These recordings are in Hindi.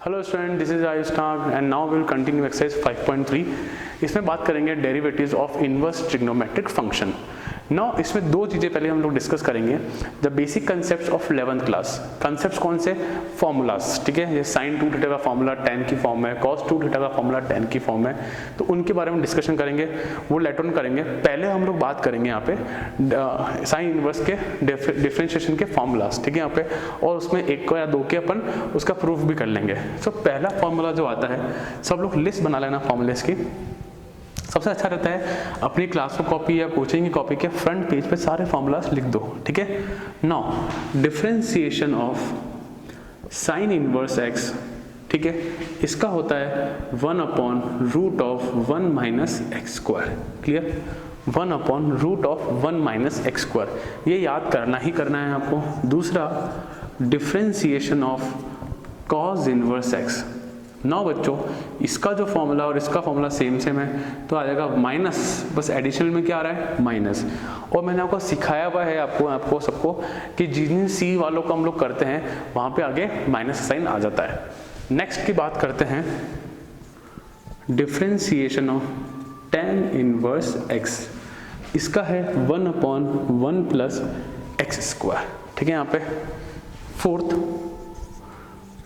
Hello student, this is Ayush Nag and now will continue exercise 5.3। इसमें बात करेंगे derivatives of inverse trigonometric function. Now इसमें दो चीज़ें पहले हम लोग डिस्कस करेंगे। The basic concepts of 11th class. Concepts कौन से? फॉर्मूलाज, ठीक है। ये साइन 2 थीटा का फॉर्मूला 10 की फॉर्म है, कॉस 2 थीटा का फॉर्मूला 10 की फॉर्म है, तो उनके बारे में डिस्कशन करेंगे, वो लेटर ऑन करेंगे। पहले हम लोग बात करेंगे यहाँ पे साइन इनवर्स के डिफरेंशिएशन के फॉर्मूलाज, ठीक है यहाँ पे, और उसमें एक को या दो के अपन उसका प्रूफ भी कर लेंगे। सो पहला फॉर्मूला जो आता है, सब लोग लिस्ट बना लेना फॉर्मूलेस की। सबसे अच्छा रहता है अपनी क्लास कॉपी या कोचिंग की कॉपी के फ्रंट पेज पे सारे फॉर्मूलाज लिख दो, ठीक है। Now differentiation of sine inverse x, ठीक है, इसका होता है 1/√(1 minus x square). Clear? 1/√(1 minus x square), ये याद करना ही करना है आपको। दूसरा differentiation of cos inverse x. Now बच्चों, इसका जो फॉर्मूला और इसका फॉर्मूला सेम है, तो आ जाएगा माइनस, बस एडिशनल में क्या आ रहा है? माइनस। और मैंने आपको सिखाया हुआ है आपको सबको कि जिन सी वालों को हम लोग करते हैं वहां पे आगे माइनस साइन आ जाता है। नेक्स्ट की बात करते हैं differentiation of tan inverse x. इसका है 1/1 प्लस एक्स स्क्वायर, ठीक है यहाँ पे। Fourth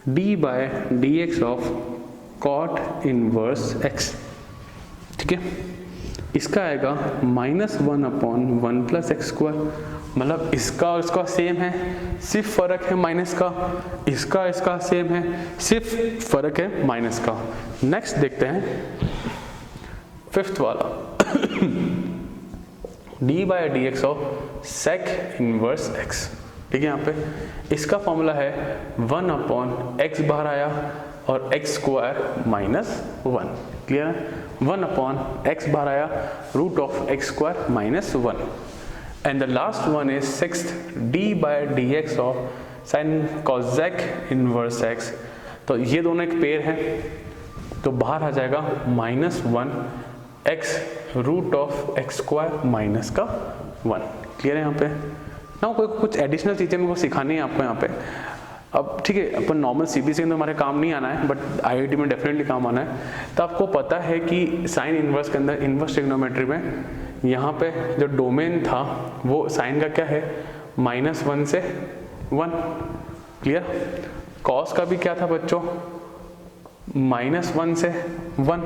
d/dx of cot inverse x, ठीक है, इसका आएगा -1/1 प्लस एक्स स्क्वायर। मतलब इसका और इसका सेम है, सिर्फ फर्क है माइनस का। इसका सेम है, सिर्फ फर्क है माइनस का। नेक्स्ट देखते हैं फिफ्थ वाला d/dx of sec inverse x, ठीक है यहाँ पे। इसका फॉर्मूला है 1/x बाहर आया और x स्क्वायर -1। क्लियर है? 1/x बाहर आया, √(x square -1। And the last one is sixth d/dx of sine cosec inverse x। तो ये दोनों एक पेयर है, तो बाहर आ जाएगा -1x √(x स्क्वायर -1। क्लियर है यहाँ पे? ना कोई कुछ एडिशनल चीज़ें मेरे को सिखानी है आपको यहाँ पे। अब ठीक है, अपन नॉर्मल सीबीएसई में तो हमारे काम नहीं आना है, बट आईआईटी में डेफिनेटली काम आना है। तो आपको पता है कि साइन इनवर्स के अंदर, इनवर्स ट्रिग्नोमेट्री में, यहाँ पे जो डोमेन था वो साइन का क्या है? -1 से 1। क्लियर? कॉस का भी क्या था बच्चों? -1 से 1।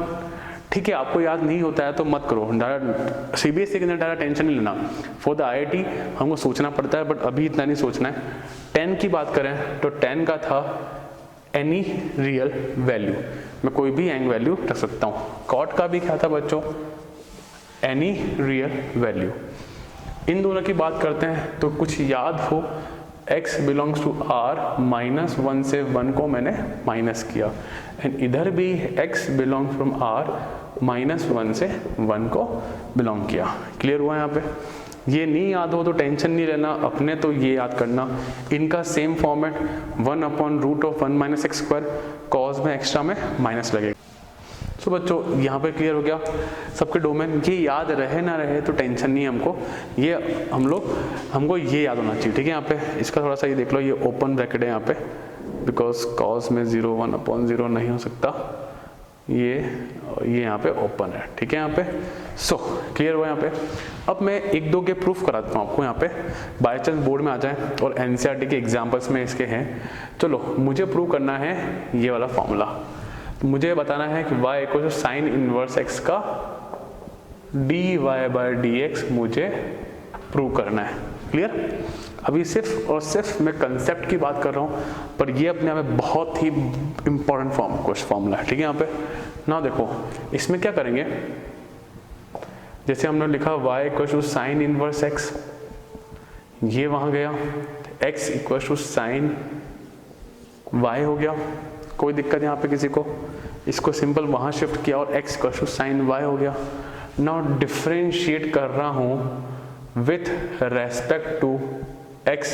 ठीक है, आपको याद नहीं होता है तो मत करो, डायरेक्ट सीबीएसई के अंदर डायरेक्ट टेंशन नहीं लेना। फॉर द आईआईटी हमको सोचना पड़ता है, बट अभी इतना नहीं सोचना है। 10 की बात करें तो 10 का था एनी रियल वैल्यू, मैं कोई भी एंग वैल्यू रख सकता हूँ। कॉट का भी क्या था बच्चों? Any real value. इन दोनों की बात करते हैं तो कुछ याद हो, x बिलोंग्स टू r, -1 से 1 को मैंने माइनस किया, एंड इधर भी x बिलोंग फ्रॉम r, -1 से 1 को बिलोंग किया। क्लियर हुआ यहाँ पे? ये नहीं याद हो तो टेंशन नहीं लेना, अपने तो ये याद करना। इनका same format 1/√(1 minus x square), cos में एक्स्ट्रा में माइनस लगेगा। तो बच्चों यहाँ पे क्लियर हो गया सबके डोमेन। ये याद रहे ना रहे तो टेंशन नहीं है हमको, ये हमको ये याद होना चाहिए, ठीक है। यहाँ पे इसका थोड़ा सा ये देख लो, ये ओपन ब्रैकेट है यहाँ पे, बिकॉज कॉस में 0 1/0 नहीं हो सकता, ये यहाँ पे ओपन है, ठीक है यहाँ पे। सो क्लियर हुआ यहाँ पे। अब मैं एक दो के प्रूफ कराता हूँ आपको यहाँ पे, बाई चांस बोर्ड में आ जाए और एनसीईआरटी के एग्जाम्पल्स में इसके हैं। चलो, मुझे प्रूव करना है ये वाला फॉर्मूला। तो मुझे बताना है कि y equal sign inverse x का dy/dx मुझे प्रूव करना है। क्लियर? अभी सिर्फ और सिर्फ मैं कंसेप्ट की बात कर रहा हूँ, पर ये अपने आप में बहुत ही इंपॉर्टेंट फॉर्मूला है, ठीक है यहाँ पे। ना देखो, इसमें क्या करेंगे, जैसे हमने लिखा y equal sign inverse x, ये वहां गया, x इक्वल साइन y हो गया, कोई दिक्कत यहाँ पे किसी को? इसको सिंपल वहां शिफ्ट किया और x इक्वल साइन y हो गया। नाउ डिफरेंशिएट कर रहा हूं विथ रेस्पेक्ट टू x।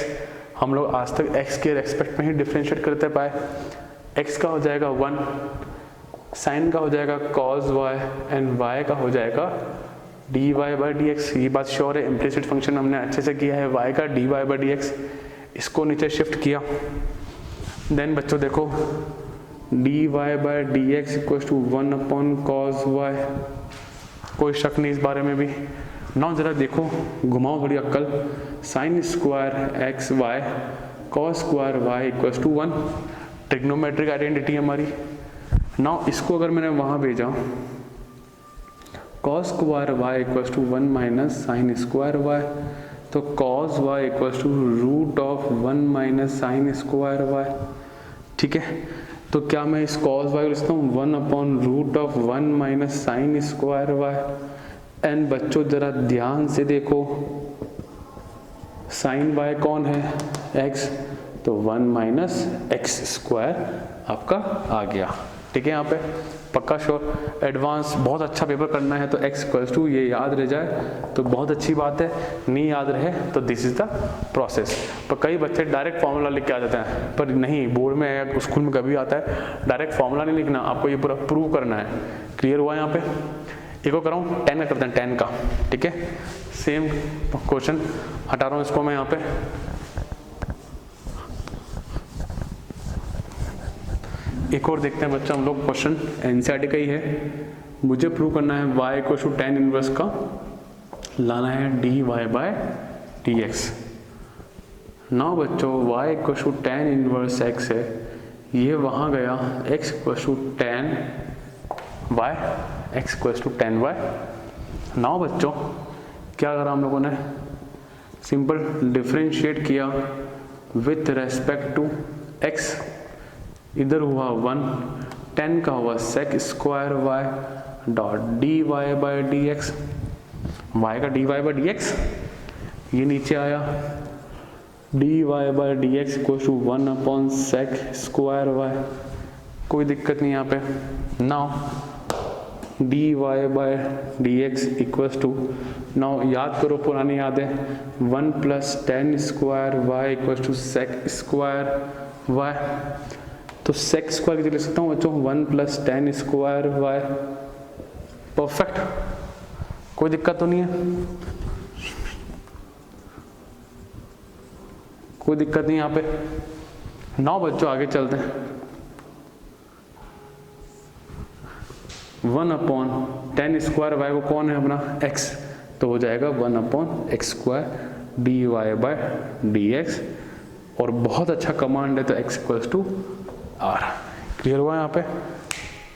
हम लोग आज तक x के रेस्पेक्ट में ही डिफरेंशिएट करते पाए। x का हो जाएगा 1, साइन का हो जाएगा cos y, एंड y का हो जाएगा dy/dx। ये बात श्योर है, इम्प्लिसिट फंक्शन हमने अच्छे से किया है, y का dy/dx। इसको नीचे शिफ्ट किया। देन बच्चों देखो, d y by d x equal to 1 upon cos y, कोई शक नहीं इस बारे में भी। नाउ जरा देखो, घुमाओ थोड़ी अक्कल, sine square x y cos square y equal to 1, trigonometric identity हमारी। नाउ इसको अगर मैंने वहाँ भेजा, cos square y equal to 1 minus sine square y, तो cos y equal to root of 1 minus sine square y. ठीक है, तो क्या मैं इस कॉस वाई को लिखता हूँ 1 upon root of 1 minus sine square y. And बच्चों जरा ध्यान से देखो, साइन वाई कौन है, एक्स, तो 1 माइनस एक्स स्क्वायर आपका आ गया। ठीक है, यहाँ पे पक्का श्योर, एडवांस बहुत अच्छा पेपर करना है तो एक्स इक्वल्स टू ये याद रह जाए तो बहुत अच्छी बात है, नहीं याद रहे तो दिस इज द प्रोसेस। पर कई बच्चे डायरेक्ट फार्मूला लिख के आ जाते हैं, पर नहीं, बोर्ड में या स्कूल में कभी आता है डायरेक्ट फार्मूला नहीं लिखना, आपको ये पूरा प्रूव करना है। क्लियर हुआ यहाँ पे? एक और कराऊँ, 10 का करते हैं, 10 का। ठीक है, सेम क्वेश्चन हटा रहा हूँ इसको मैं यहाँ पे। एक और देखते हैं बच्चा हम लोग, क्वेश्चन एनसीईआरटी का ही है। मुझे प्रूव करना है y equal to tan inverse का लाना है dy बाय dx। नाउ बच्चों y equal to tan inverse x है, ये वहाँ गया x equal to tan y, x equal to tan y। Now बच्चों क्या करा हम लोगों ने, सिंपल डिफरेंशिएट किया विथ रेस्पेक्ट टू x, इधर हुआ 1, 10 का हुआ sec square y dot d y by d x, y का d y by d x, ये नीचे आया d y by d x equal to 1 upon sec square y, कोई दिक्कत नहीं यहाँ पे। Now d y by d x equal to, now याद करो पुरानी याद है, 1 plus 10 square y equal to sec square y, तो sec स्क्वायर की लिख सकता हूँ बच्चों 1 प्लस 10 स्क्वायर y। परफेक्ट, कोई दिक्कत तो नहीं है, कोई दिक्कत नहीं यहाँ पे। नाउ बच्चों आगे चलते हैं, 1 अपॉन 10 स्क्वायर y को कौन है अपना x, तो हो जाएगा 1 upon x square d y by d x, और बहुत अच्छा कमांड है तो x equals to r. Clear हुआ यहाँ पे?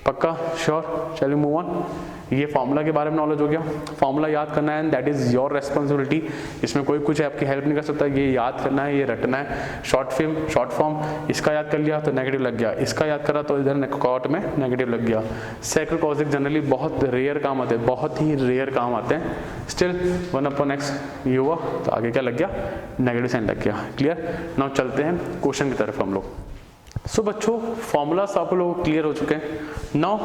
पक्का श्योर? चलिए मूव ऑन। ये फार्मूला के बारे में नॉलेज हो गया, फार्मूला याद करना है, दैट इज योर रेस्पॉन्सिबिलिटी। इसमें कोई कुछ आपकी हेल्प नहीं कर सकता, ये याद करना है, ये रटना है। शॉर्ट फॉर्म इसका याद कर लिया तो नेगेटिव लग गया, इसका याद करा तो इधर कॉट में नेगेटिव लग गया। सेक कॉजिक जनरली बहुत रेयर काम आते हैं, बहुत ही रेयर काम आते हैं। स्टिल 1 अपॉन एक्स ये हुआ तो आगे क्या लग गया, नेगेटिव साइन लग गया। क्लियर? नाउ चलते हैं क्वेश्चन की तरफ हम लोग। सो बच्चों फॉर्मूलास आप लोग क्लियर हो चुके हैं, नाउ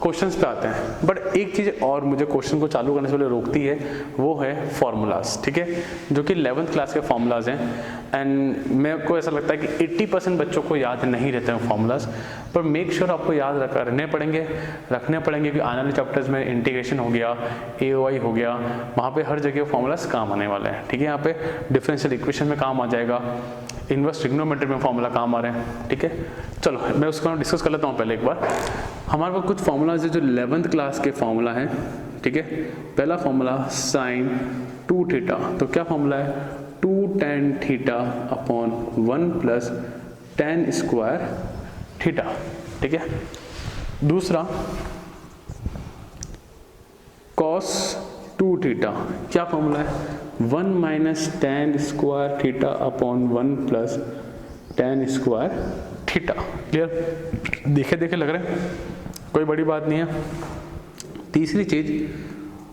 क्वेश्चंस पे आते हैं। बट एक चीज़ और मुझे क्वेश्चन को चालू करने से पहले रोकती है, वो है फॉर्मूलास। ठीक है, जो कि 11th क्लास के फॉर्मूलाज हैं। एंड मेरे को ऐसा लगता है कि 80% बच्चों को याद नहीं रहते हैं फॉर्मूलाज, पर मेक श्योर आपको याद रखने पड़ेंगे कि आने वाले चैप्टर्स में इंटीग्रेशन हो गया, AOI हो गया, वहाँ पे हर जगह फॉर्मूलाज काम आने वाले हैं। ठीक है, यहाँ पे डिफरेंशियल इक्वेशन में काम आ जाएगा, इनवर्स ट्रिग्नोमेट्री में फॉर्मूला काम आ रहे हैं। ठीक है, चलो मैं उसको डिस्कस कर लेता हूँ पहले एक बार। हमारे पास कुछ फॉर्मूलाज है जो 11th क्लास के फॉर्मूला है। ठीक है, पहला फॉर्मूला साइन 2 थीटा, तो क्या फॉर्मूला है, 2 tan theta upon 1 plus tan square theta. ठीक है, दूसरा cos 2 थीटा, क्या फॉर्मूला है, 1 minus tan square theta upon 1 plus tan square theta. Clear? देखे देखे लग रहे हैं, कोई बड़ी बात नहीं है। तीसरी चीज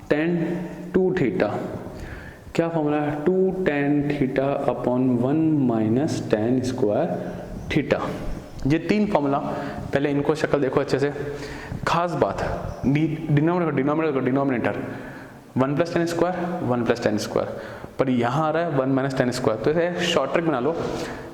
tan 2 थीटा, क्या फॉर्मूला है, 2 tan theta upon 1 minus tan square theta. ये 3 फॉर्मूला, पहले इनको शक्ल देखो अच्छे से। खास बात, denominator 1 plus tan square 1 plus tan square, पर यहाँ आ रहा है 1 माइनस tan स्क्वायर, तो इसे शॉर्ट ट्रिक बना लो।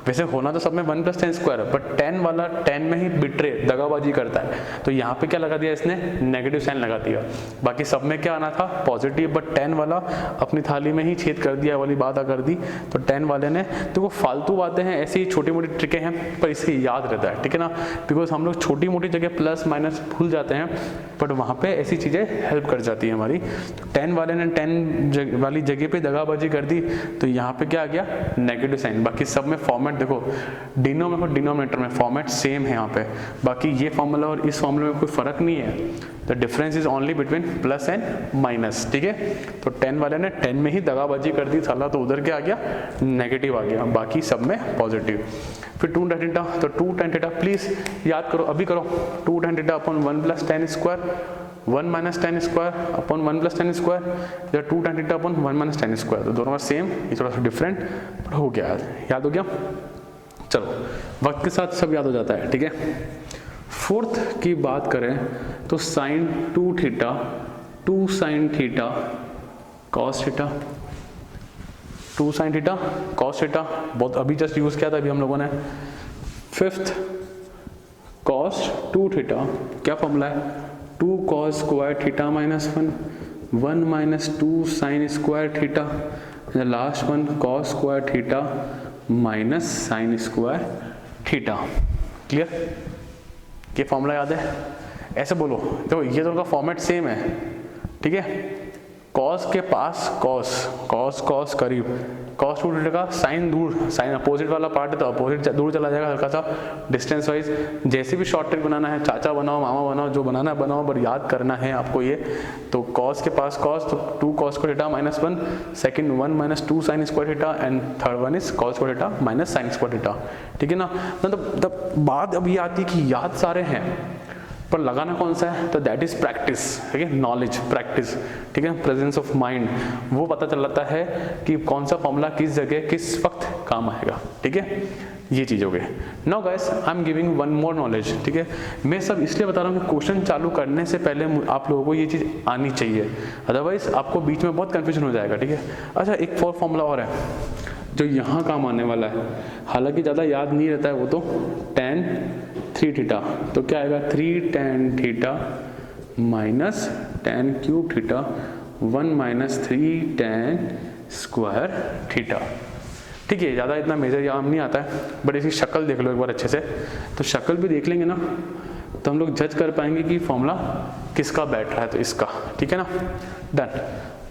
वैसे होना तो सब में 1 + tan स्क्वायर है, बट tan वाला tan में ही बिट्रे दगाबाजी करता है, तो यहाँ पे क्या लगा दिया इसने, नेगेटिव साइन लगा दिया। बाकी सब में क्या आना था, पॉजिटिव, बट tan वाला अपनी थाली में ही छेद कर दिया वाली बात कर दी। तो tan वाले ने, तो वो फालतू बातें हैं, ऐसी छोटी मोटी ट्रिकें हैं, पर इसे याद रहता है, ठीक है ना, बिकॉज हम लोग छोटी मोटी जगह प्लस माइनस भूल जाते हैं, बट वहाँ पे ऐसी चीज़ें हेल्प कर जाती है हमारी। तो tan वाले ने tan वाली जगह पे दगाबाजी कर दी, तो यहाँ पे क्या आ गया, नेगेटिव साइन। बाकी सब में फॉर्मेट देखो, डिनोमिनेटर में फॉर्मेट सेम है यहाँ पे, बाकी ये फॉर्मूला और इस फॉर्मूले में कोई फर्क नहीं है, the difference is only between plus and minus, ठीक है। तो tan वाले ने tan में ही दगाबाजी कर दी साला, तो उधर क्या आ गया, नेगेटिव आ गया, बाकी सब में पॉजिटिव। फिर 2 tan थीटा, तो 2 tan थीटा प्लीज याद करो, अभी करो, 2 tan theta upon 1 + tan square, 1 - tan square upon 1 + tan square, या 2 tan theta upon 1 - tan square, तो दोनों में सेम, ये थोड़ा सा डिफरेंट, पर हो गया, याद हो गया। चलो वक्त के साथ सब याद हो जाता है, ठीक है। फोर्थ की बात करें तो sin 2 theta 2 sin theta cos theta, 2 sin theta cos theta, बहुत अभी जस्ट यूज किया था अभी हम लोगों ने। फिफ्थ cos 2 थीटा, क्या फॉर्मूला है, 2 cos square theta -1, 1 - 2 sin square theta, last one cos square theta minus sin square theta. Clear, ये फॉर्मूला याद है, ऐसे बोलो, देखो ये दोनों का फॉर्मेट सेम है, ठीक है। cos के पास cos करीब, cos 2 थीटा का साइन दूर, साइन अपोजिट वाला पार्ट है तो अपोजिट दूर चला जाएगा हल्का सा डिस्टेंस वाइज। जैसे भी शॉर्ट ट्रिक बनाना है, चाचा बनाओ मामा बनाओ, जो बनाना है बनाओ, बट याद करना है आपको ये। तो cos के पास cos, तो 2 cos square theta -1, second 1 - 2 sin square theta, and third one is cos square theta minus sin square theta, ठीक है ना। मतलब बात अब ये आती है कि याद सारे हैं पर लगाना कौन सा है, तो दैट इज प्रैक्टिस, ठीक है, नॉलेज प्रैक्टिस, ठीक है, प्रेजेंस ऑफ माइंड, वो पता चल जाता है कि कौन सा फॉर्मूला किस जगह किस वक्त काम आएगा, ठीक है। ये चीज हो गई। Now guys I am giving one more knowledge, ठीक है। मैं सब इसलिए बता रहा हूँ कि क्वेश्चन चालू करने से पहले आप लोगों को ये चीज आनी चाहिए, अदरवाइज आपको बीच में बहुत कंफ्यूजन हो जाएगा, ठीक है। अच्छा, एक और फॉर्मूला और है जो यहाँ काम आने वाला है, हालांकि ज़्यादा याद नहीं रहता है वो, तो tan 3 थीटा, तो क्या आएगा 3 tan theta minus tan cube theta 1 - 3 tan square theta, ठीक है। ज़्यादा इतना मेजर याद नहीं आता है, बट इसकी शक्ल देख लो एक बार अच्छे से, तो शक्ल भी देख लेंगे ना तो हम लोग जज कर पाएंगे कि फॉर्मूला किसका बैठ रहा है, तो इसका, ठीक है ना, डन।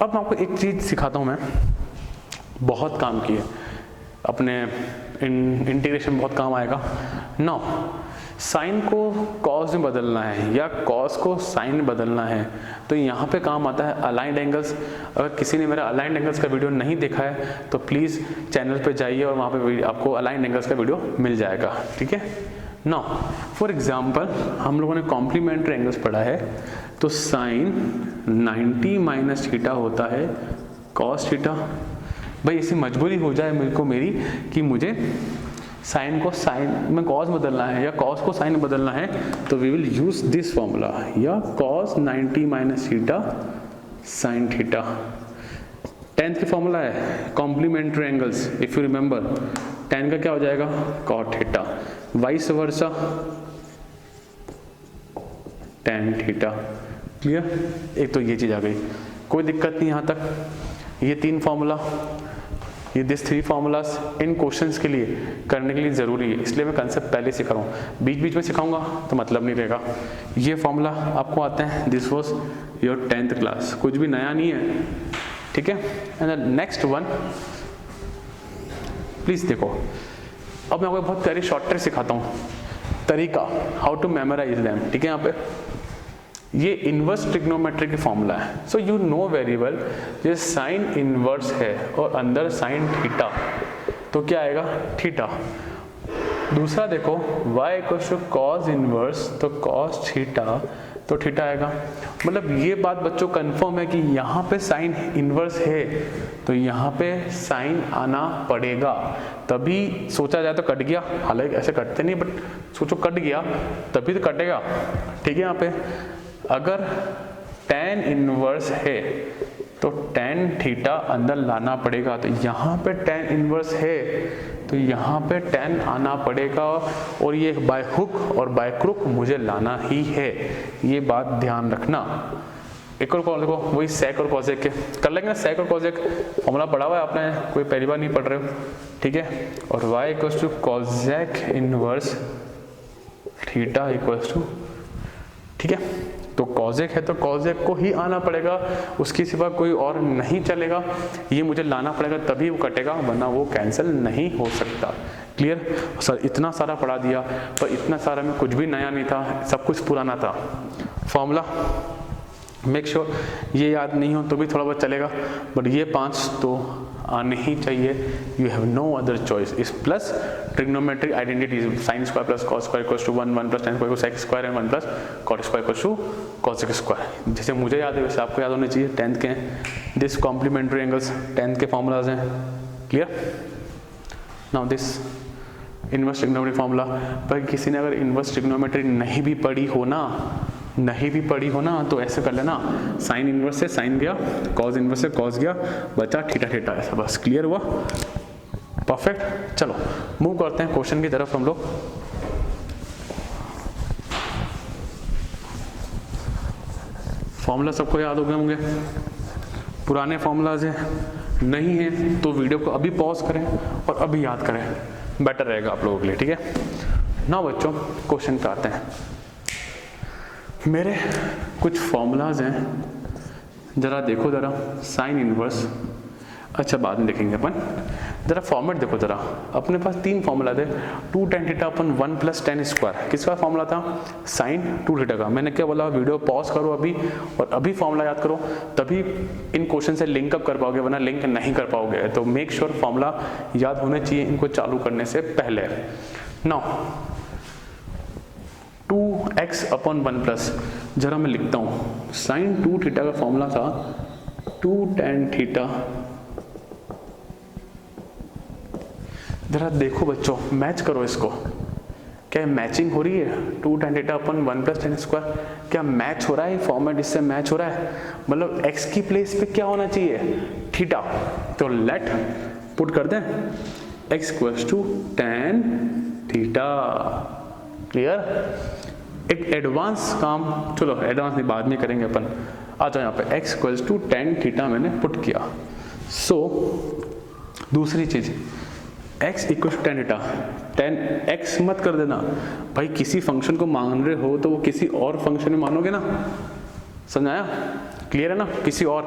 अब मैं आपको एक चीज़ सिखाता हूँ, मैं बहुत काम की है, अपने इंटीग्रेशन बहुत काम आएगा। नाउ साइन को कॉस में बदलना है या कॉस को साइन में बदलना है, तो यहाँ पे काम आता है अलाइंड एंगल्स। अगर किसी ने मेरा अलाइंड एंगल्स का वीडियो नहीं देखा है तो प्लीज़ चैनल पे जाइए और वहाँ पे आपको अलाइंड एंगल्स का वीडियो मिल जाएगा, ठीक है। नाउ फॉर एग्जांपल हम लोगों ने कॉम्प्लीमेंट्री एंगल्स पढ़ा है, तो साइन 90 माइनस थीटा होता है कॉस थीटा। भाई ऐसी मजबूरी हो जाए मेरी कि मुझे साइन को साइन में कॉस बदलना है या कॉस को साइन में बदलना है, तो we will use this formula, या cos 90 minus theta sine theta. 10th की फॉर्मूला है complementary angles, if you remember 10 का क्या हो जाएगा cot theta, vice versa tan theta. Clear, एक तो ये चीज आ गई, कोई दिक्कत नहीं यहाँ तक। ये 3 फॉर्मूला, ये दिस 3 फॉर्मूलाज इन क्वेश्चंस के लिए करने के लिए ज़रूरी है, इसलिए मैं कंसेप्ट पहले सिखा रहा हूँ, बीच बीच में सिखाऊंगा तो मतलब नहीं रहेगा। ये फॉर्मूला आपको आता है, this was your 10th class, कुछ भी नया नहीं है, ठीक है। एंड नेक्स्ट वन प्लीज़ देखो, अब मैं आपको बहुत प्यारी शॉर्ट ट्रिक सिखाता हूँ, तरीका हाउ टू मेमोराइज देम, ठीक है। यहाँ पे ये इनवर्स ट्रिग्नोमेट्री की फॉर्मूला है, सो यू नो वेरी वेल, ये साइन इनवर्स है और अंदर साइन थीटा, तो क्या आएगा थीटा। दूसरा देखो y equals to cos inverse, तो कॉस थीटा, तो थीटा आएगा। मतलब ये बात बच्चों कंफर्म है कि यहाँ पे साइन इनवर्स है तो यहाँ पे साइन आना पड़ेगा, तभी सोचा जाए तो कट गया, हालांकि ऐसे कटते नहीं बट सोचो कट गया तभी तो कटेगा, ठीक है। यहाँ पे अगर tan इनवर्स है तो tan थीटा अंदर लाना पड़ेगा। तो यहाँ पे tan इनवर्स है तो यहाँ पे tan आना पड़ेगा, और ये बाय हुक और बाय क्रुक मुझे लाना ही है, ये बात ध्यान रखना। एक और कॉल देखो, वही सेक और कॉसेक के कर लेंगे ना। सेक और कॉसेक फॉर्मूला पढ़ा हुआ है आपने, कोई पहली बार नहीं पढ़ रहे हो, ठीक है। और y equals to cosec inverse theta equals to, ठीक है। तो कॉसेक है तो कॉसेक को ही आना पड़ेगा, उसकी सिवा कोई और नहीं चलेगा, ये मुझे लाना पड़ेगा तभी वो कटेगा, वरना वो कैंसिल नहीं हो सकता। Clear sir? इतना सारा पढ़ा दिया, पर इतना सारा में कुछ भी नया नहीं था, सब कुछ पुराना था। फॉर्मूला मेक श्योर ये याद नहीं हो तो भी थोड़ा बहुत चलेगा, बट ये 5 तो आने ही चाहिए। You have no other choice. इस plus trigonometric identities sine square plus cos square equals to 1, 1 plus tan square sec square and 1 plus cot square equals to cosec square. जैसे मुझे याद है वैसे आपको याद होने चाहिए, 10th के हैं। दिस कॉम्प्लीमेंट्री एंगल्स 10th के फॉर्मूलाज हैं। Clear? Now this inverse trigonometry formula, पर किसी ने अगर इनवर्स ट्रिग्नोमेट्री नहीं भी पढ़ी हो ना तो ऐसे कर लेना, साइन इनवर्स से साइन गया, कॉस इनवर्स से कॉस गया, बचा थीटा थीटा, ऐसा बस। क्लियर हुआ? परफेक्ट। चलो मूव करते हैं क्वेश्चन की तरफ हम लोग। फॉर्मूला सबको याद हो गए होंगे, पुराने फॉर्मूलाज हैं, नहीं है तो वीडियो को अभी पॉज करें और अभी याद करें, बेटर रहेगा आप लोगों के लिए, ठीक है। ना बच्चों क्वेश्चन पे आते हैं। मेरे कुछ फॉर्मूलाज हैं, जरा देखो जरा, साइन इनवर्स, अच्छा बाद में देखेंगे अपन, जरा फॉर्मेट देखो जरा। अपने पास 3 फॉर्मूला थे, 2 tan थीटा अपन 1 प्लस tan स्क्वायर, किसका फॉर्मूला था? साइन 2 थीटा का। मैंने क्या बोला, वीडियो पॉज करो अभी और अभी फॉर्मूला याद करो, तभी इन क्वेश्चन से लिंक अप कर पाओगे, वरना लिंक नहीं कर पाओगे। तो मेक श्योर फॉर्मूला याद होने चाहिए इनको चालू करने से पहले। नाउ 2x अपॉन 1 प्लस, जरा मैं लिखता हूँ, साइन 2 थीटा का फॉर्मूला था 2 tan थीटा। जरा देखो बच्चों, मैच करो इसको, क्या मैचिंग हो रही है? 2 tan थीटा अपन 1 प्लस tan स्क्वायर, क्या मैच हो रहा है? फॉर्मेट इससे मैच हो रहा है, मतलब x की प्लेस पे क्या होना चाहिए? थीटा। तो लेट पुट कर दें, x equals to tan theta. Clear? एक एडवांस काम, चलो एडवांस नहीं बाद में करेंगे अपन, आ जाओ यहाँ पे, x equals to tan theta मैंने पुट किया। सो दूसरी चीज, x equal to tan theta, tan x मत कर देना भाई, किसी फंक्शन को मान रहे हो तो वो किसी और फंक्शन में मानोगे ना, समझ आया? क्लियर है ना? किसी और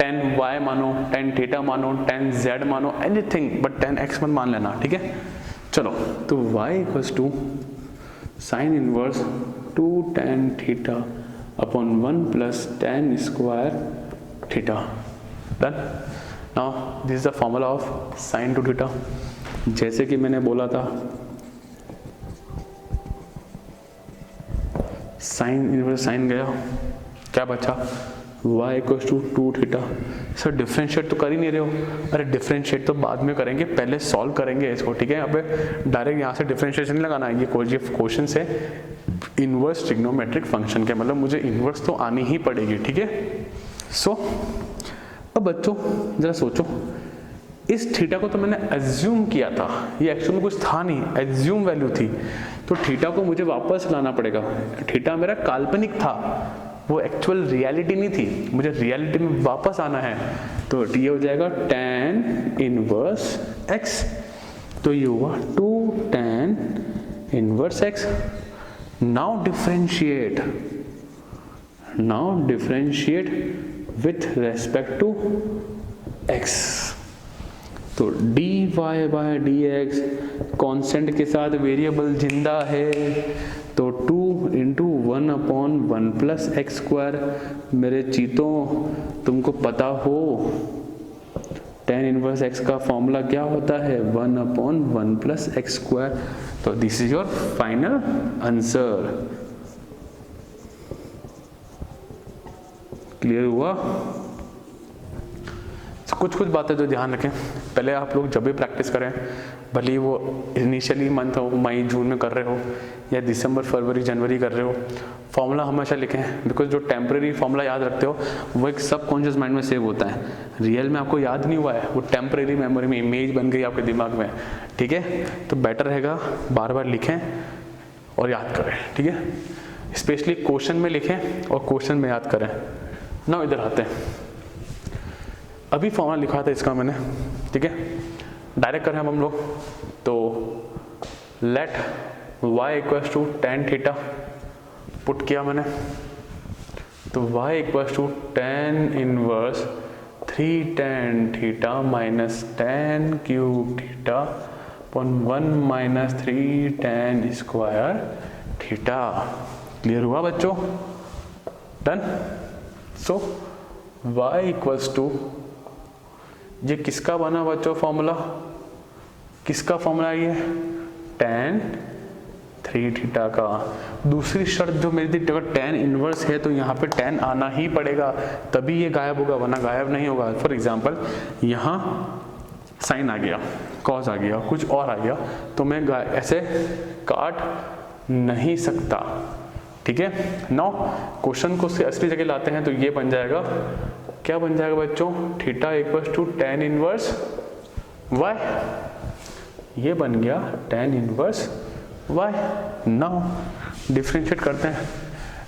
tan y मानो, tan थीटा मानो, tan z मानो, एनीथिंग, बट tan x मत मान लेना, ठीक है। चलो तो y equals to sine inverse 2 tan theta upon 1 plus tan square theta. Done? Now this is the formula of sine 2 theta. जैसे कि मैंने बोला था, साइन इनवर्स साइन गया, क्या बचा? y equals to 2 theta. Sir differentiate तो कर ही नहीं रहे हो, अरे डिफरेंशिएट तो बाद में करेंगे, पहले सॉल्व करेंगे इसको, ठीक है। यहाँ पे डायरेक्ट यहाँ से डिफरेंशिएशन नहीं लगाना है, ये क्वेश्चन से इनवर्स ट्रिग्नोमेट्रिक फंक्शन के, मतलब मुझे इनवर्स तो आनी ही पड़ेगी, ठीक है। सो अब बच्चों जरा सोचो, इस थीटा को तो मैंने एज्यूम किया था, ये एक्चुअल में कुछ था नहीं, एज्यूम वैल्यू थी, तो थीटा को मुझे वापस लाना पड़ेगा। थीटा मेरा काल्पनिक था, वो एक्चुअल रियलिटी नहीं थी, मुझे रियलिटी में वापस आना है। तो ये हो जाएगा tan इनवर्स x, तो ये हुआ 2 tan inverse x। Now differentiate with respect to x। तो dy बाय dx कांस्टेंट के साथ वेरिएबल जिंदा है, तो 2 into 1 upon 1 plus x square. मेरे चीतों तुमको पता हो tan इनवर्स x का फॉर्मूला क्या होता है? 1 अपॉन 1 प्लस एक्स स्क्वायर। तो this is your final answer. Clear हुआ? कुछ बातें जो ध्यान रखें, पहले आप लोग जब भी प्रैक्टिस करें, भले ही वो इनिशियली मंथ हो, मई जून में कर रहे हो या दिसंबर फरवरी जनवरी कर रहे हो, फॉर्मूला हमेशा लिखें, बिकॉज जो टेम्प्रेरी फॉर्मूला याद रखते हो वो एक सबकॉन्शियस माइंड में सेव होता है, रियल में आपको याद नहीं हुआ है, वो टेम्प्रेरी मेमोरी में इमेज बन गई आपके दिमाग में, ठीक है। तो बेटर रहेगा बार बार लिखें और याद करें, ठीक है। स्पेशली क्वेश्चन में लिखें और क्वेश्चन में याद करें। ना इधर आते हैं, अभी फॉर्मूला लिखा था इसका मैंने, ठीक है, डायरेक्ट करें हम लोग। तो let y equals to tan theta put किया मैंने, तो y equals to tan inverse 3 tan theta minus tan cube theta upon 1 minus 3 tan square theta. Clear हुआ बच्चों? Done. So y equals to, ये किसका बना बच्चों फॉर्मूला, किसका फॉर्मूला ये tan 3 थीटा का। दूसरी शर्त जो मेरी थी, अगर tan इनवर्स है तो यहाँ पे tan आना ही पड़ेगा, तभी ये गायब होगा, वरना गायब नहीं होगा। फॉर एग्जांपल यहाँ साइन आ गया, कॉस आ गया, कुछ और आ गया, तो मैं ऐसे काट नहीं सकता, ठीक है। नाउ क्वेश्चन को असली जगह लाते हैं, तो ये बन जाएगा, क्या बन जाएगा बच्चों, theta equals to tan inverse y, ये बन गया tan inverse y। Now differentiate करते हैं,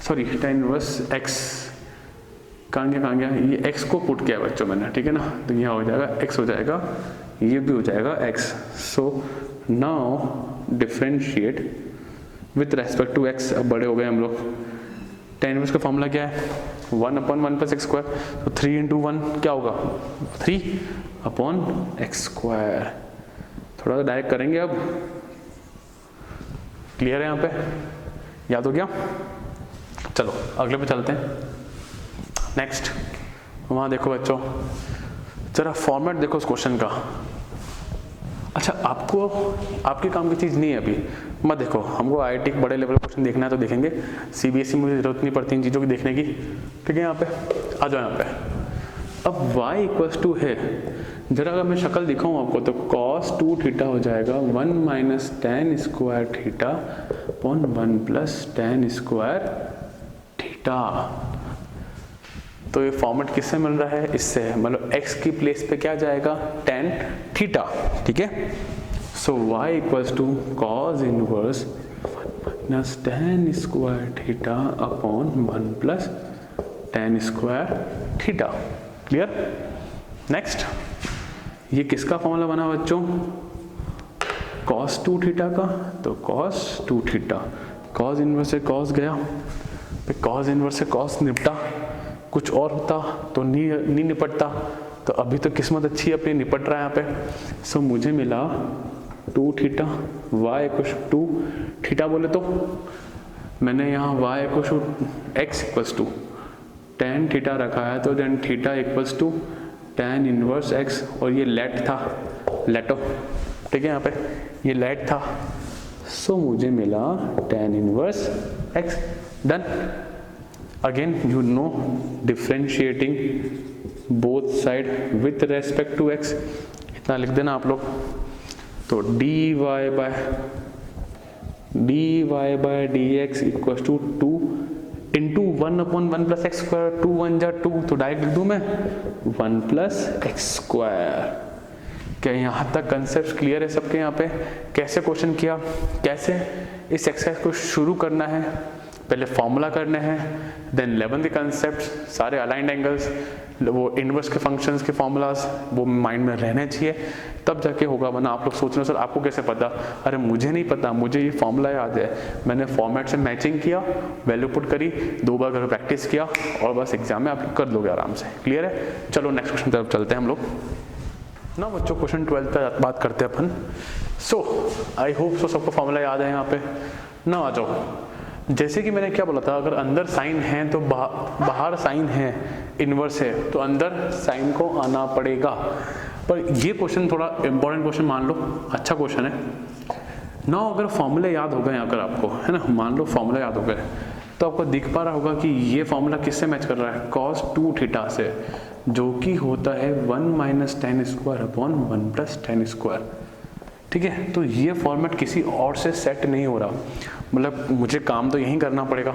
सॉरी tan इनवर्स x, कहाँ गया, ये x को पुट किया बच्चों मैंने, ठीक है ना, तो यहाँ हो जाएगा x हो जाएगा, ये भी हो जाएगा x। So now differentiate with respect to x, अब बड़े हो गए हम लोग। tan इनवर्स का फॉर्मूला क्या है, 1 अपॉन 1 प्लस एक्स स्क्वायर, तो 3 इंटू 1 क्या होगा, 3 अपॉन एक्स स्क्वायर। थोड़ा सा डायरेक्ट करेंगे अब, क्लियर है यहाँ पे, याद हो गया। चलो अगले पे चलते हैं। नेक्स्ट, वहाँ देखो बच्चों, जरा फॉर्मेट देखो उस क्वेश्चन का। अच्छा, आपको आपके काम की चीज़ नहीं है अभी, मत देखो, हमको आईआईटी के बड़े लेवल क्वेश्चन देखना है तो देखेंगे, सीबीएसई में जरूरत नहीं पड़ती इन चीज़ों की देखने की, ठीक है। यहाँ पे आ जाओ, यहाँ पे अब y इक्वल्स टू है, जरा अगर मैं शक्ल दिखाऊँ आपको, तो cos 2 थीटा हो जाएगा 1 minus tan square theta upon 1 plus tan square theta. तो ये फॉर्मेट किससे मिल रहा है, इससे, मतलब x की प्लेस पे क्या जाएगा, tan थीटा, ठीक है। So y equals to cos inverse 1 minus tan square theta upon 1 plus tan square theta. Clear? Next, ये किसका फॉर्मूला बना बच्चों, cos 2 थीटा का, तो cos 2 थीटा, cos इनवर्स से cos गया, फिर cos इनवर्स से cos निपटा, कुछ और होता तो नहीं निपटता, तो अभी तो किस्मत अच्छी है अपनी, निपट रहा है यहाँ पे। सो मुझे मिला 2 थीटा, y इक्वल्स 2 थीटा बोले तो मैंने यहाँ y equals x equals to tan theta रखा है, तो tan theta equals to tan inverse x, और ये लेट था, लेटो, ठीक है, यहाँ पे ये लेट था। सो मुझे मिला tan inverse x। Done. Again you know differentiating both side with respect to x, इतना लिख देना आप लोग। तो dy by dx equals to 2 into 1 upon 1 plus x square, 2 1 जा 2, तो डायरेक्ट लिख दूं मैं 1 प्लस एक्स स्क्वायर। क्या यहाँ तक कंसेप्ट क्लियर है सबके? यहाँ पे कैसे क्वेश्चन किया, कैसे इस एक्सरसाइज को शुरू करना है, पहले फॉर्मूला करने हैं, देन 11 के कंसेप्ट, सारे अलाइंड एंगल्स, वो इनवर्स के फंक्शंस के फॉर्मूलाज वो माइंड में रहने चाहिए, तब जाके होगा। वरना आप लोग सोच रहे हो सर आपको कैसे पता, अरे मुझे नहीं पता, मुझे ये फॉर्मूला याद है, मैंने फॉर्मेट से मैचिंग किया, वैल्यू पुट करी, 2 बार घर प्रैक्टिस किया और बस एग्जाम में आप कर लोगे आराम से। क्लियर है? चलो नेक्स्ट क्वेश्चन तरफ चलते हैं हम लोग ना बच्चों। क्वेश्चन 12 पे बात करते हैं अपन। सो आई होप सो सबको फॉर्मूला याद है यहाँ पे ना। आ जाओ, जैसे कि मैंने क्या बोला था, अगर अंदर साइन है तो बाहर साइन है, इनवर्स है तो अंदर साइन को आना पड़ेगा। पर ये क्वेश्चन थोड़ा इंपॉर्टेंट क्वेश्चन मान लो, अच्छा क्वेश्चन है ना। अगर फॉर्मूले याद हो गए अगर आपको, है ना, मान लो फॉर्मूला याद हो गए, तो आपको दिख पा रहा होगा कि ये फॉर्मूला किससे मैच कर रहा है, cos 2 थीटा से। जो कि होता है 1 minus ten square upon 1 plus ten square. ठीक है, तो ये फॉर्मेट किसी और से सेट नहीं हो रहा, मतलब मुझे काम तो यहीं करना पड़ेगा।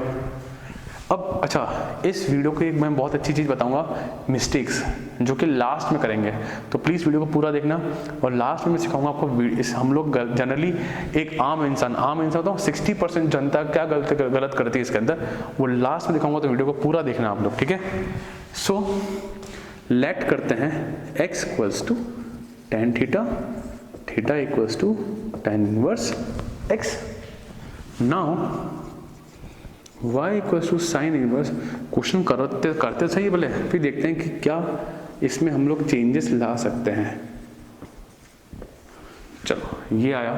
अब अच्छा, इस वीडियो को एक मैं बहुत अच्छी चीज़ बताऊंगा, मिस्टेक्स जो कि लास्ट में करेंगे, तो प्लीज़ वीडियो को पूरा देखना। और लास्ट में मैं सिखाऊंगा आपको इस हम लोग जनरली एक आम इंसान तो 60% जनता क्या गलत करती है इसके अंदर, वो लास्ट में दिखाऊंगा, तो वीडियो को पूरा देखना आप लोग। ठीक है, सो लेट करते हैं x equals to tan theta, theta equals to tan inverse x। Now y equals to sine inverse, question करते सही भले, फिर देखते हैं कि क्या इसमें हम लोग चेंजेस ला सकते हैं। चलो ये आया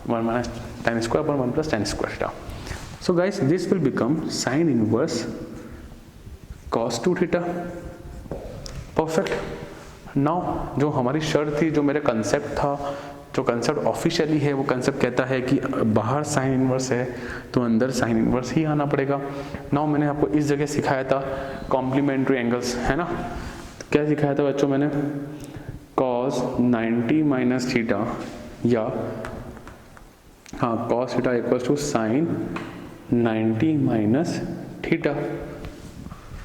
1 minus ten square upon 1 plus ten square theta. So guys this will become sine inverse cos 2 theta. Perfect. Now जो हमारी शर्त थी, जो मेरा कंसेप्ट था, जो कंसेप्ट ऑफिशियली है, वो कंसेप्ट कहता है कि बाहर साइन इनवर्स है तो अंदर साइन इनवर्स ही आना पड़ेगा। नाउ मैंने आपको इस जगह सिखाया था कॉम्प्लीमेंट्री एंगल्स, है ना। तो क्या सिखाया था बच्चों मैंने, cos 90 माइनस थीटा या हाँ cos theta equals to sine 90 minus theta.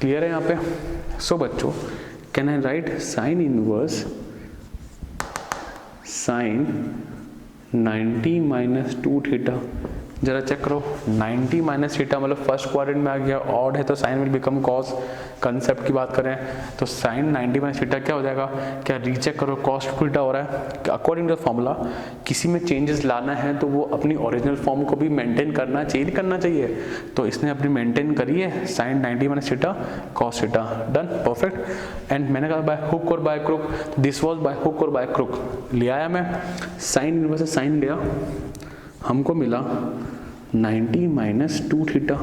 Clear है यहाँ पे। सो बच्चों can I write sine inverse sine 90 minus 2 theta. जरा चेक करो, 90 माइनस थीटा मतलब फर्स्ट क्वाड्रेंट में आ गया, ऑड है तो sine will become cos. Concept की बात करें तो साइन 90 माइनस थीटा क्या हो जाएगा, क्या रीचेक करो, कॉस 2 थीटा हो रहा है। अकॉर्डिंग टू फॉर्मूला किसी में चेंजेस लाना है तो वो अपनी ओरिजिनल फॉर्म को भी मेंटेन करना चाहिए, तो इसने अपनी मेंटेन करी है, sine 90 minus theta cos theta, done, perfect. And मैंने कहा बाय हुक और by crook, this was by hook और बाय क्रुक। ले आया मैं साइन इनवर्स से साइन लिया, हमको मिला 90 माइनस 2 थीटा।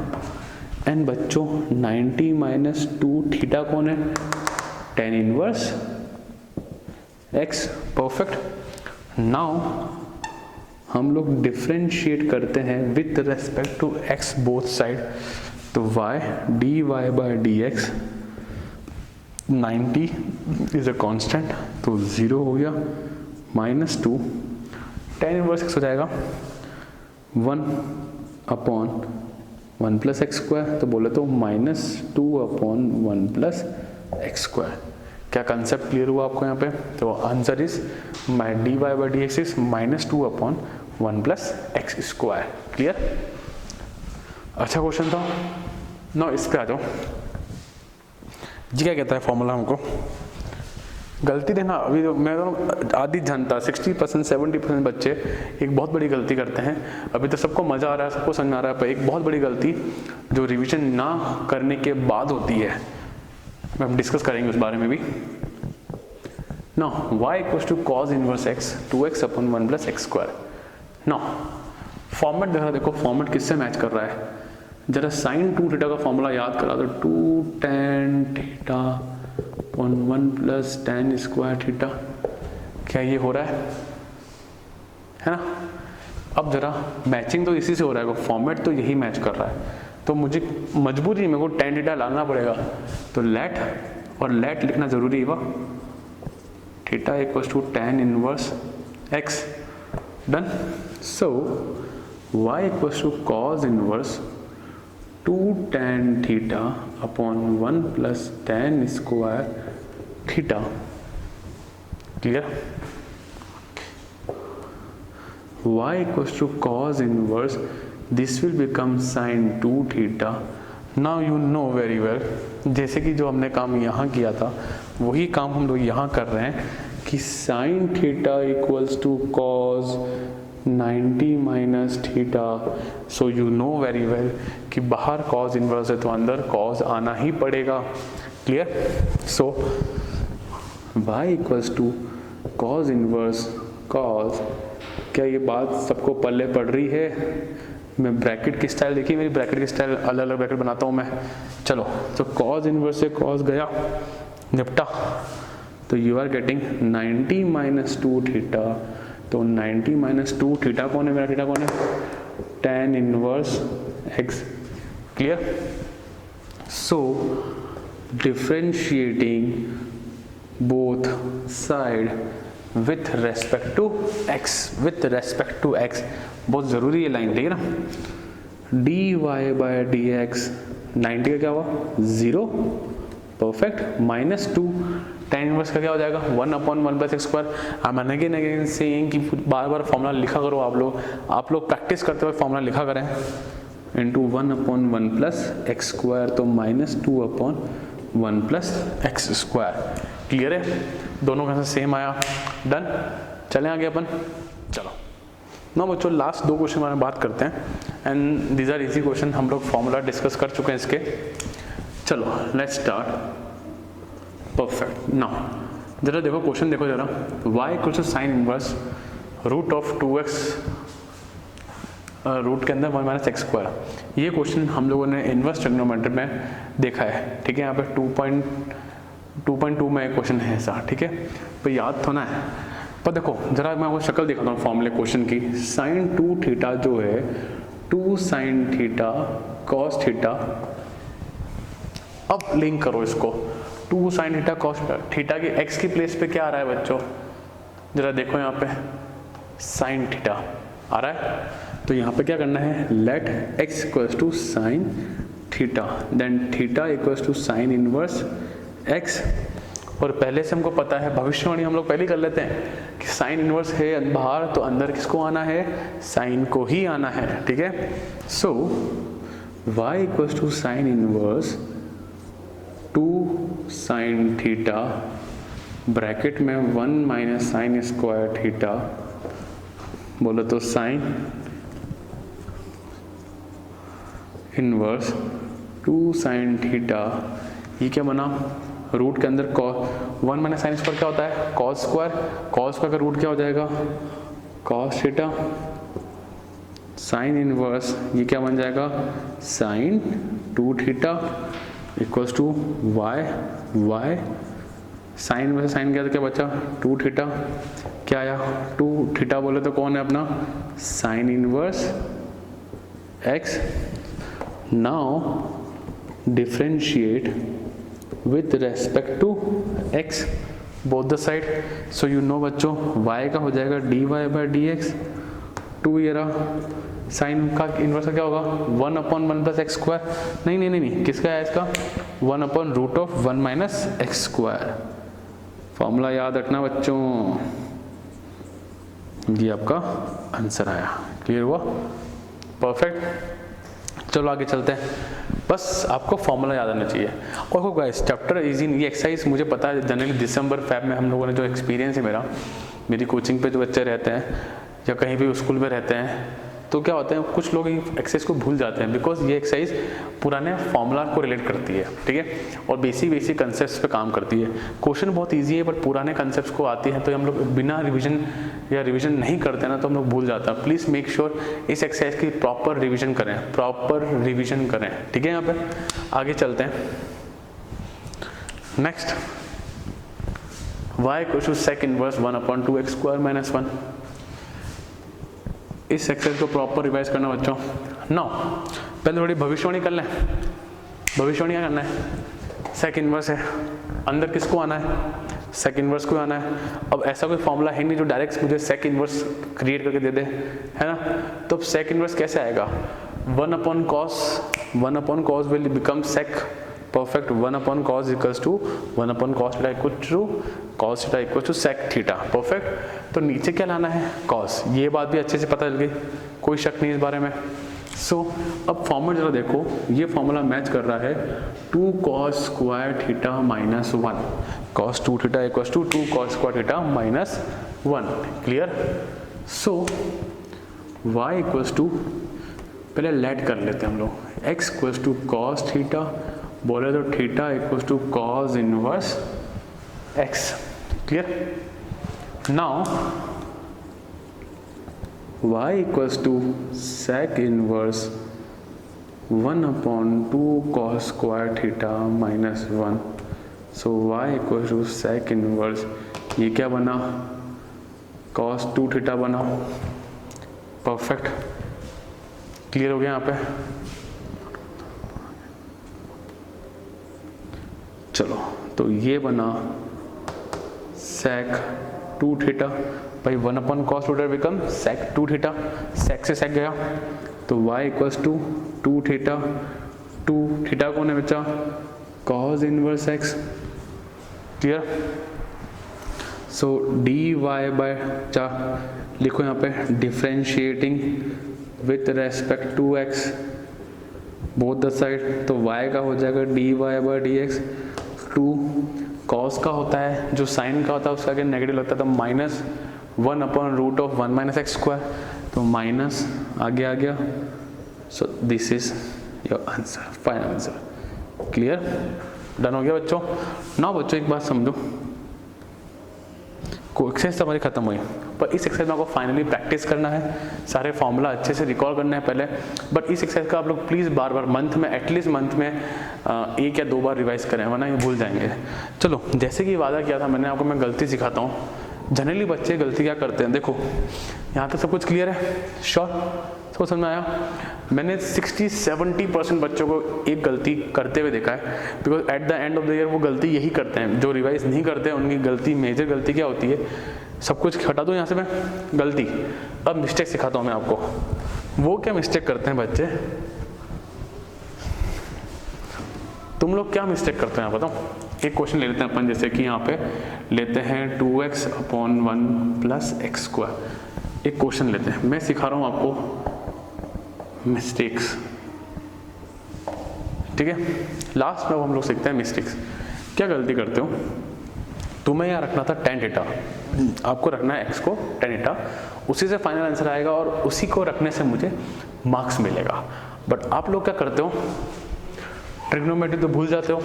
एंड बच्चों 90 माइनस 2 थीटा कौन है, tan inverse x, perfect. Now हम लोग डिफ्रेंशिएट करते हैं with respect to x both side, तो y dy by dx 90 is a constant तो 0 हो गया, माइनस 2 टेन इनवर्स x हो जाएगा 1 अपॉन 1 प्लस एक्स स्क्वायर, तो बोले तो minus 2 upon 1 plus x square. क्या कंसेप्ट क्लियर हुआ आपको यहाँ पे। तो answer is my d y by d x is minus 2 upon 1 plus x square. Clear, अच्छा क्वेश्चन था। नो इस पे आ जाओ जी, क्या कहता है फॉर्मूला हमको। गलती देखना, अभी तो मैं तो आधी जनता 60% 70% बच्चे एक बहुत बड़ी गलती करते हैं। अभी तो सबको मजा आ रहा है, सबको समझ आ रहा है, पर एक बहुत बड़ी गलती जो रिवीजन ना करने के बाद होती है, हम डिस्कस करेंगे उस बारे में भी। ना y equals to cos inverse x 2x upon 1 plus x square. ना फॉर्मेट देखो फॉर्मेट किससे मैच कर रहा है, जरा साइन 2 थीटा का फॉर्मूला याद करा दो, 2 tan theta upon 1 plus tan square theta. क्या ये हो रहा है ना। अब जरा मैचिंग तो इसी से हो रहा है, फॉर्मेट तो यही मैच कर रहा है, तो मुझे मजबूरी मेरे को tan थीटा लाना पड़ेगा, तो लेट और लेट लिखना जरूरी है, वह theta equals to tan inverse x, done. So y equals to cos inverse 2 tan theta upon 1 plus tan square theta. Clear, y equals to cos inverse, this will become sin 2 theta. Now you know very well, जैसे कि जो हमने काम यहाँ किया था वही काम हम लोग यहाँ कर रहे हैं कि sin theta equals to cos 90 minus theta. So you know very well कि बाहर cos इनवर्स है तो अंदर cos आना ही पड़ेगा। Clear, so y equals to cos inverse cos। क्या ये बात सबको पल्ले पड़ रही है। मैं ब्रैकेट की स्टाइल देखिए, मेरी ब्रैकेट की स्टाइल अलग अलग ब्रैकेट बनाता हूँ मैं। चलो तो cos इनवर्स से cos गया, निपटा, तो you are getting 90 minus 2 theta. तो 90 माइनस 2 थीटा कौन है, मेरा थीटा कौन है, tan inverse x। Clear, so differentiating both side with respect to x, with respect to x, बहुत ज़रूरी है लाइन, ठीक है ना। D y by d x 90 का क्या हुआ 0, परफेक्ट, -2 tan इनवर्स का क्या हो जाएगा 1/1+x²। I'm again saying कि बार बार फॉर्मूला लिखा करो आप लोग प्रैक्टिस करते हुए फॉर्मूला लिखा करें, इंटू 1/1+x², तो -2/1+x²। क्लियर है, दोनों का सेम आया, डन। चलें आगे अपन, चलो ना बच्चों लास्ट 2 क्वेश्चन बारे में बात करते हैं, and these are easy question, हम लोग फॉर्मूला डिस्कस कर चुके हैं इसके। चलो लेट्स स्टार्ट, परफेक्ट। नाउ जरा देखो क्वेश्चन देखो जरा, y equals to sine inverse root of 2x root के अंदर 1-x²। ये क्वेश्चन हम लोगों ने इनवर्स ट्रिग्नोमेट्री में देखा है, ठीक है। यहाँ पे 2.2 में क्वेश्चन है ऐसा, ठीक है, तो याद तो ना है, पर देखो जरा मैं वो शक्ल दिखाता हूँ फॉर्मूले क्वेश्चन की। साइन 2 थीटा जो है 2 साइन थीटा कॉस थीटा, अब लिंक करो इसको, 2 साइन थीटा कॉस थीटा की एक्स की प्लेस पे क्या आ रहा है बच्चों, जरा देखो यहाँ पे साइन थीटा आ रहा है, तो यहाँ पे क्या करना है, let x equals to sine theta, then theta equals to sine inverse x। और पहले से हमको पता है, भविष्यवाणी हम लोग पहले ही कर लेते हैं कि साइन इनवर्स है बाहर, तो अंदर किसको आना है, साइन को ही आना है, ठीक है। So y equals to sine inverse 2 sine theta bracket में 1 - साइन स्क्वायर थीटा, बोलो तो साइन इनवर्स 2 साइन थीटा, ये क्या बना, रूट के अंदर कॉस 1 - साइन स्क्वायर क्या होता है कॉस स्क्वायर, कॉस स्क्वायर का रूट क्या हो जाएगा कॉस थीटा, साइन इनवर्स ये क्या बन जाएगा sine 2 theta equals to y sine में से साइन गया तो क्या बचा 2 थीटा, क्या आया 2 थीटा बोले तो कौन है अपना sine inverse x। Now differentiate with respect to x both the side, so you know बच्चों y का हो जाएगा dy/dx, 2 ये रहा, साइन का इनवर्स का क्या होगा 1/1+x², नहीं किसका है इसका 1/√1 - x²। फॉर्मूला याद रखना बच्चों, ये आपका आंसर आया, क्लियर हुआ, परफेक्ट। चलो आगे चलते हैं, बस आपको फॉर्मूला याद आना चाहिए। और गाइस चैप्टर इजी, ये एक्सरसाइज मुझे पता है जनरली दिसंबर फैब में हम लोगों ने जो एक्सपीरियंस है मेरी कोचिंग पे जो बच्चे रहते हैं या कहीं भी स्कूल में रहते हैं, तो क्या होता है कुछ लोग एक्सरसाइज को भूल जाते हैं, बिकॉज ये एक्सरसाइज पुराने फॉर्मूला को रिलेट करती है, ठीक है, और बेसिक कंसेप्ट्स पे काम करती है। क्वेश्चन बहुत इजी है पर पुराने कंसेप्ट्स को आती है, तो हम लोग बिना रिवीजन नहीं करते ना तो हम लोग भूल जाते हैं। प्लीज़ मेक श्योर इस एक्सरसाइज की प्रॉपर रिविजन करें, ठीक है। यहाँ पे आगे चलते हैं, next y equals to sec inverse 1/2x² - 1। इस एक्सरसाइज को प्रॉपर रिवाइज करना बच्चों। नो पहले थोड़ी भविष्यवाणी कर लें, भविष्यवाणी क्या करना है, सेक इनवर्स है, अंदर किसको आना है सेक इनवर्स को आना है। अब ऐसा कोई फॉर्मूला है नहीं जो डायरेक्ट मुझे सेक इनवर्स क्रिएट करके दे दे, है ना, तो सेक इनवर्स कैसे आएगा 1/cos will become sec, perfect, 1/cos equals to 1/cos theta equals to sec theta, perfect. तो नीचे क्या लाना है cos, ये बात भी अच्छे से पता चल गई, कोई शक नहीं इस बारे में। सो अब फॉर्मूला जरा देखो, ये फॉर्मूला मैच कर रहा है 2 cos square theta -1, cos 2 theta equals to 2 cos square theta -1, clear. So y equals to, पहले लेट कर लेते हैं हम लोग, x equals to cos theta, बोले तो theta equals to cos inverse x, clear. Now y equals to sec inverse 1/2 cos square theta -1, so y equals to sec inverse, ये क्या बना cos 2 थीटा बना, परफेक्ट, क्लियर हो गया यहाँ पे। चलो तो ये बना sec 2 थीटा, भाई 1/cos root become sec 2 theta, sec से sec गया तो y equals to 2 theta, 2 theta कौन है बच्चा, cos inverse x, clear. So dy by क्या लिखो यहाँ पे, differentiating with respect to x both the side, तो y का हो जाएगा dy बाय dx, 2 cos का होता है जो sin का होता है उसका अगर नेगेटिव लगता है तो -1/√1 - x², तो माइनस आगे आ गया। So this is your answer, final answer, clear, done हो गया बच्चों। ना बच्चों एक बात समझो, एक्सरसाइज हमारी खत्म हुई, पर इस एक्सरसाइज में आपको फाइनली प्रैक्टिस करना है, सारे फॉर्मूला अच्छे से रिकॉल करना है पहले, बट इस एक्सरसाइज का आप लोग प्लीज़ बार बार मंथ में, एटलीस्ट मंथ में 1 या 2 बार रिवाइज करें, वरना ये भूल जाएंगे। चलो जैसे कि वादा किया था मैंने आपको, मैं गलती सिखाता हूँ। जनरली बच्चे गलती क्या करते हैं, देखो यहाँ तक सब कुछ क्लियर है, श्योर सबको समझ में आया। मैंने 60-70% बच्चों को एक गलती करते हुए देखा है, because at the end of the year वो गलती यही करते हैं, जो रिवाइज नहीं करते हैं उनकी गलती, मेजर गलती क्या होती है, सब कुछ हटा दो यहाँ से मैं, गलती। अब मिस्टेक सिखाता हूँ मैं आपको, वो क्या मिस्टेक करते हैं बच्चे, तुम लोग क्या मिस्टेक करते हैं बताओ। एक क्वेश्चन ले लेते हैं अपन, जैसे कि यहाँ पे लेते हैं 2x/1 + x², एक क्वेश्चन लेते हैं, मैं सिखा रहा हूँ आपको मिस्टेक्स, ठीक है। लास्ट में हम लोग सीखते हैं मिस्टेक्स। क्या गलती करते हो, तुम्हें यहाँ रखना था tan थीटा, आपको रखना है x को tan थीटा, उसी से फाइनल आंसर आएगा और उसी को रखने से मुझे मार्क्स मिलेगा। बट आप लोग क्या करते हो, ट्रिग्नोमेट्री तो भूल जाते हो,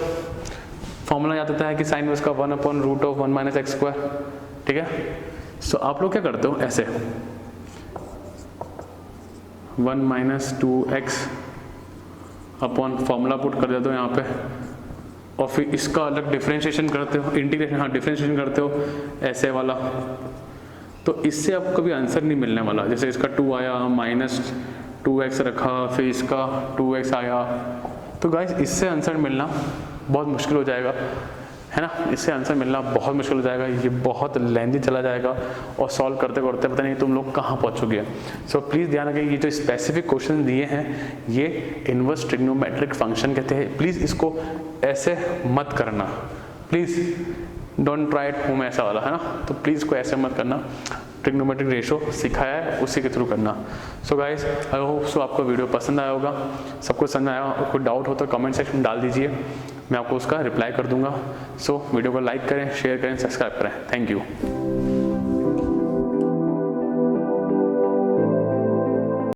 फॉर्मूला याद होता है कि साइन उसका 1/√1 - x², ठीक है। सो आप लोग क्या करते हो, ऐसे 1 - 2x अपॉन फॉर्मूला पुट कर देते हो यहाँ पे, और फिर इसका अलग डिफरेंशिएशन करते हो, इंटीग्रेशन, हाँ डिफरेंशिएशन करते हो ऐसे वाला, तो इससे आपको कभी आंसर नहीं मिलने वाला। जैसे इसका 2 आया, -2x रखा, फिर इसका 2x आया, तो गाइस इससे आंसर मिलना बहुत मुश्किल हो जाएगा, है ना, इससे आंसर मिलना बहुत मुश्किल हो जाएगा, ये बहुत लेंथी चला जाएगा और सॉल्व करते करते पता नहीं तुम लोग कहाँ पहुँचोगे। सो प्लीज़ ध्यान रखिए, ये जो स्पेसिफिक क्वेश्चन दिए हैं ये इनवर्स ट्रिग्नोमेट्रिक फंक्शन कहते हैं, प्लीज़ इसको ऐसे मत करना, please don't try at home ऐसा वाला, है ना, तो प्लीज़ को ऐसे मत करना, ट्रिग्नोमेट्रिक रेशो सिखाया है उसी के थ्रू करना। So guys I hope so आपको वीडियो पसंद आया होगा, सबको समझ में आया, और कोई डाउट हो तो कमेंट सेक्शन में डाल दीजिए, मैं आपको उसका रिप्लाई कर दूंगा। सो वीडियो को लाइक करें, शेयर करें, सब्सक्राइब करें, थैंक यू।